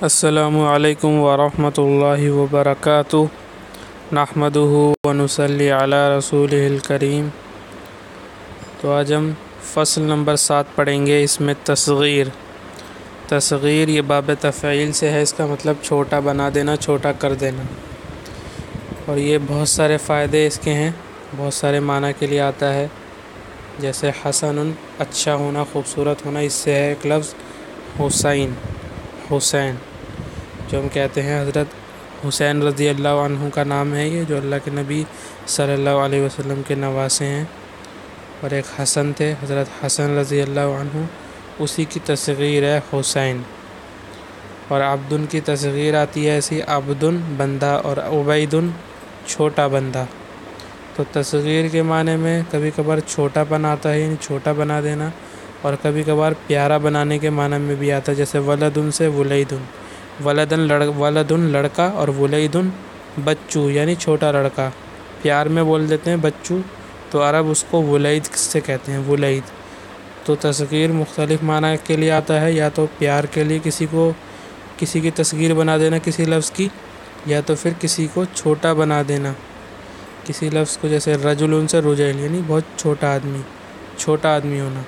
السلام علیکم ورحمۃ اللہ وبرکاتہ نحمدہ ونصلی علی رسولہ الکریم۔ تو آج ہم فصل نمبر 7 پڑھیں گے۔ اس میں تصغیر یہ باب تفعیل سے ہے، اس کا مطلب چھوٹا بنا دینا، چھوٹا کر دینا، اور یہ بہت سارے فائدے اس کے ہیں، بہت سارے معنی کے لیے آتا ہے، جیسے حسن اچھا ہونا، خوبصورت ہونا۔ اس سے ہے ایک لفظ حسین، جو ہم کہتے ہیں حضرت حسین رضی اللہ عنہ کا نام ہے یہ، جو اللہ کے نبی صلی اللہ علیہ وسلم کے نواسے ہیں۔ اور ایک حسن تھے، حضرت حسن رضی اللہ عنہ، اسی کی تصغیر ہے حسین۔ اور عبدن کی تصغیر آتی ہے ایسی، عبدن بندہ، اور عبیدن چھوٹا بندہ۔ تو تصغیر کے معنی میں کبھی کبھار چھوٹا پن آتا ہے، یعنی چھوٹا بنا دینا، اور کبھی کبھار پیارا بنانے کے معنی میں بھی آتا ہے، جیسے ولدن سے ولیدن، ولدن لڑکا، اور ولیدن بچو یعنی چھوٹا لڑکا، پیار میں بول دیتے ہیں بچو، تو عرب اس کو ولید سے کہتے ہیں، ولید۔ تو تصغیر مختلف معنی کے لیے آتا ہے، یا تو پیار کے لیے کسی کی تصغیر بنا دینا کسی لفظ کی، یا تو پھر کسی کو چھوٹا بنا دینا کسی لفظ کو، جیسے رجل سے رجیل یعنی بہت چھوٹا آدمی ہونا۔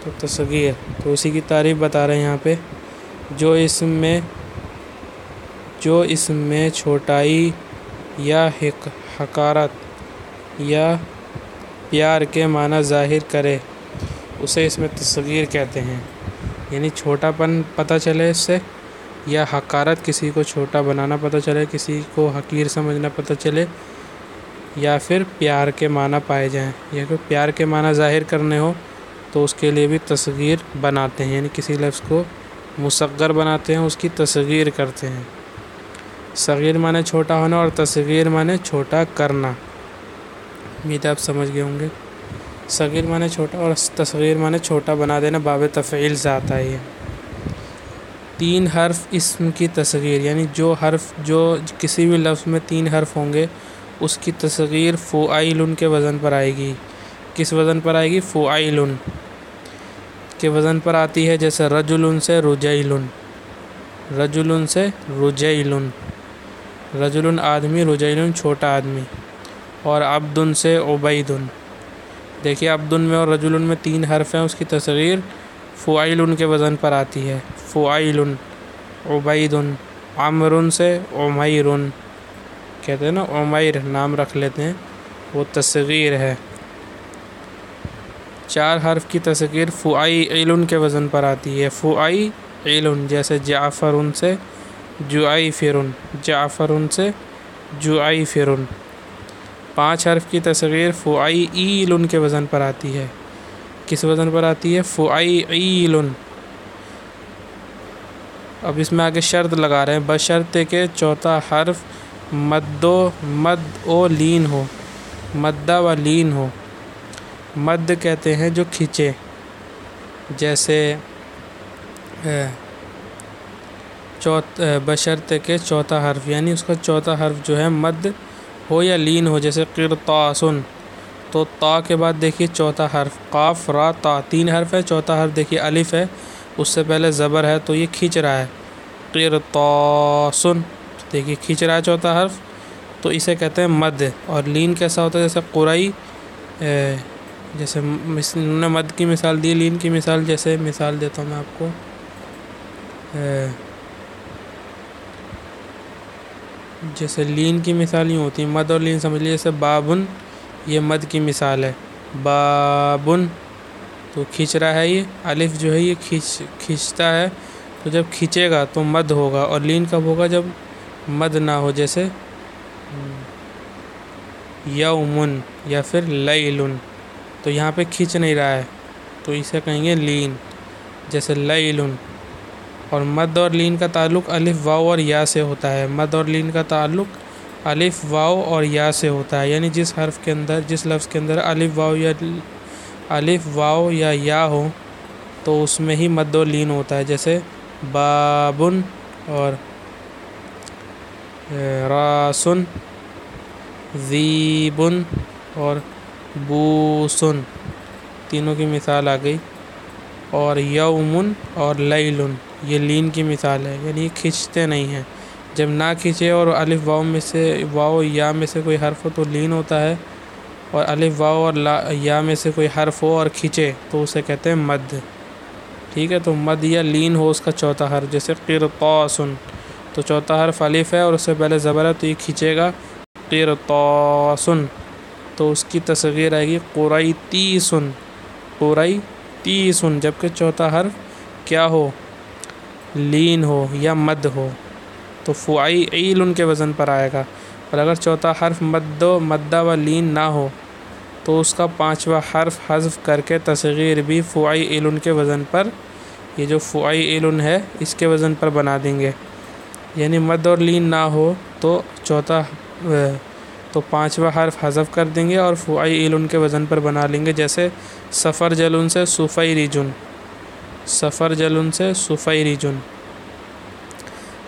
تو تصغیر، تو اسی کی تعریف بتا رہے ہیں یہاں پہ، جو اسم میں چھوٹائی یا حقارت یا پیار کے معنی ظاہر کرے اسے اس میں تصغیر کہتے ہیں، یعنی چھوٹا پن پتہ چلے اس سے، یا حقارت کسی کو چھوٹا بنانا پتہ چلے، کسی کو حقیر سمجھنا پتہ چلے، یا پھر پیار کے معنی پائے جائیں، یا پھر پیار کے معنی ظاہر کرنے ہو تو اس کے لیے بھی تصغیر بناتے ہیں، یعنی کسی لفظ کو مصغر بناتے ہیں، اس کی تصغیر کرتے ہیں۔ صغیر معنی چھوٹا ہونا، اور تصغیر معنی چھوٹا کرنا، امید آپ سمجھ گئے ہوں گے۔ صغیر معنی چھوٹا اور تصغیر معنی چھوٹا بنا دینا، باب تفعیل سے آتا ہے یہ۔ 3 حرف اسم کی تصغیر، یعنی جو کسی بھی لفظ میں 3 حرف ہوں گے اس کی تصغیر فعیل کے وزن پر آئے گی۔ کس وزن پر آئے گی؟ فعیل کے وزن پر آتی ہے، جیسے رجل سے رجیل، رجل آدمی، رجیل چھوٹا آدمی۔ اور عبدن سے عبیدن، دیکھیے عبدن میں اور رجل میں 3 حرف ہیں، اس کی تصغیر فعیل کے وزن پر آتی ہے، فعیل۔ عبیدن، عمر سے عمیر، کہتے ہیں نا عمیر نام رکھ لیتے ہیں، وہ تصغیر ہے۔ 4 حرف کی تصغیر فعیل کے وزن پر آتی ہے، فعیل، جیسے جعفر سے جعیفر، جعیفر۔ 5 حرف کی تصغیر فعیل کے وزن پر آتی ہے، کس وزن پر آتی ہے؟ فعیل۔ اب اس میں آگے شرط لگا رہے ہیں، بشرط کہ چوتھا حرف مد و لین ہو، مدہ و لین ہو۔ مد کہتے ہیں جو کھینچے، جیسے بشرط کہ چوتھا حرف، یعنی اس کا چوتھا حرف جو ہے مد ہو یا لین ہو، جیسے قرطاسن، تو تا کے بعد دیکھیے چوتھا حرف، قاف را تا 3 حرف ہے، چوتھا حرف دیکھیے الف ہے، اس سے پہلے زبر ہے، تو یہ کھینچ رہا ہے، قرطاسن، دیکھیے کھینچ رہا ہے چوتھا حرف، تو اسے کہتے ہیں مد۔ اور لین کیسا ہوتا ہے؟ جیسے قرئی، جیسے انہوں نے مد کی مثال دی، لین کی مثال، جیسے مثال دیتا ہوں میں آپ کو، جیسے لین کی مثال یوں ہوتی ہے، مد اور لین سمجھ لیجیے، جیسے بابن، یہ مد کی مثال ہے، بابن، تو کھینچ رہا ہے، یہ الف جو ہے یہ کھینچتا ہے، تو جب کھینچے گا تو مد ہوگا، اور لین کب ہوگا؟ جب مد نہ ہو، جیسے یومن یا پھر لیلن، تو یہاں پہ کھینچ نہیں رہا ہے تو اسے کہیں گے لین، جیسے لیلن۔ اور مد اور لین کا تعلق الف واو اور یا سے ہوتا ہے، مد اور لین کا تعلق الف واو اور یا سے ہوتا ہے، یعنی جس لفظ کے اندر الف واو یا یا ہو تو اس میں ہی مد اور لین ہوتا ہے، جیسے بابن اور راسن، ذیبن اور بوسن، تینوں کی مثال آ گئی۔ اور یومن اور لیلن، یہ لین کی مثال ہے، یعنی کھنچتے نہیں ہیں۔ جب نہ کھنچے اور الف واو میں سے واو یا میں سے کوئی حرف ہو تو لین ہوتا ہے، اور الف واو اور یا میں سے کوئی حرف ہو اور کھنچے تو اسے کہتے ہیں مد۔ ٹھیک ہے، تو مد یا لین ہو اس کا چوتھا حرف، جیسے قرطاس، تو چوتھا حرف الف ہے اور اس سے پہلے زبر ہے تو یہ کھنچے گا قرطاس، تو اس کی تصغیر آئے گی قریطیس، قریطیس، جبکہ چوتھا حرف کیا ہو؟ لین ہو یا مد ہو، تو فعیل کے وزن پر آئے گا۔ اور اگر چوتھا حرف مدہ و لین نہ ہو تو اس کا پانچواں حرف حذف کر کے تصغیر بھی فعیل کے وزن پر، یہ جو فعیل ہے اس کے وزن پر بنا دیں گے، یعنی مد اور لین نہ ہو تو پانچواں حرف حذف کر دیں گے اور فعیل کے وزن پر بنا لیں گے، جیسے سفر جلن سے سفیرجن، سفر جلن سے سفیرجن۔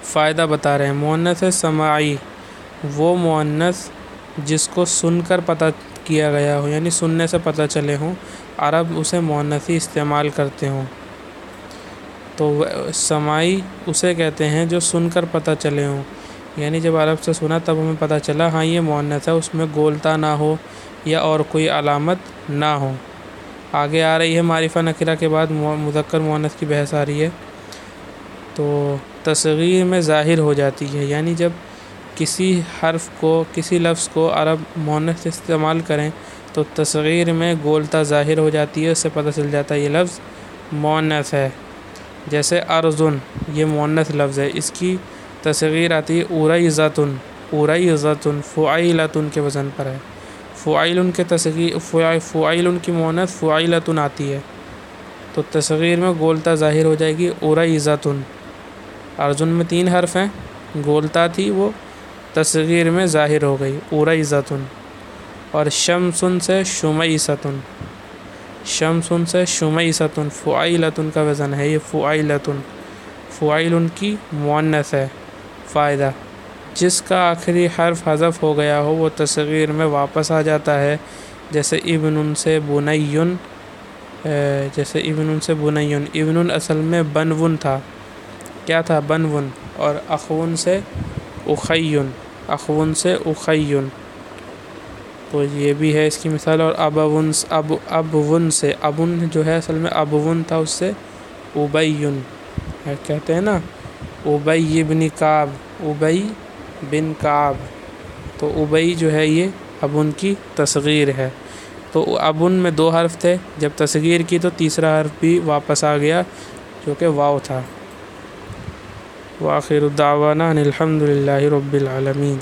فائدہ بتا رہے ہیں، مؤنث سماعی وہ مؤنث جس کو سن کر پتہ کیا گیا ہو، یعنی سننے سے پتہ چلے ہوں، عرب اسے مؤنثی استعمال کرتے ہوں، تو سماعی اسے کہتے ہیں جو سن کر پتہ چلے ہوں، یعنی جب عرب سے سنا تب ہمیں پتہ چلا ہاں یہ مؤنث ہے، اس میں گولتا نہ ہو یا اور کوئی علامت نہ ہو۔ آگے آ رہی ہے معرفہ نکرہ کے بعد مذکر مؤنث کی بحث آ رہی ہے، تو تصغیر میں ظاہر ہو جاتی ہے، یعنی جب کسی حرف کو، کسی لفظ کو عرب مؤنث استعمال کریں تو تصغیر میں گولتا ظاہر ہو جاتی ہے، اس سے پتہ چل جاتا ہے یہ لفظ مؤنث ہے۔ جیسے ارزن، یہ مؤنث لفظ ہے، اس کی تصغیر آتی ہے اریزتن، اریزتن فعیلتن کے وزن پر ہے، فعیل کے تصغیر، فعیل کی مؤنث فعیلتن آتی ہے، تو تصغیر میں گولتا ظاہر ہو جائے گی اریزتن۔ ارزن میں 3 حرف ہیں، گولتا تھی وہ تصغیر میں ظاہر ہو گئی اریزتن۔ اور شمسن سے شمیستن، شمسن سے شمیستن، فعیلتن کا وزن ہے، یہ فعیلتن، فعیل کی مؤنث ہے۔ فائدہ، جس کا آخری حرف حذف ہو گیا ہو وہ تصغیر میں واپس آ جاتا ہے، جیسے ابن سے بنیٌ، جیسے ابن سے بنیٌ، ابن اصل میں بنون تھا، کیا تھا؟ بنون، اور اخون سے اخیٌ، اخون سے اخیٌ، تو یہ بھی ہے اس کی مثال۔ اور ابون سے، ابن جو ہے اصل میں ابون تھا، اس سے ابیٌ، کہتے ہیں نا ابی بن کعب، ابی بن کعب، تو ابی جو ہے یہ ابن کی تصغیر ہے۔ تو ابن میں 2 حرف تھے، جب تصغیر کی تو تیسرا حرف بھی واپس آ گیا جو کہ واو تھا۔ وآخر دعوانا ان الحمد للہ رب العالمین۔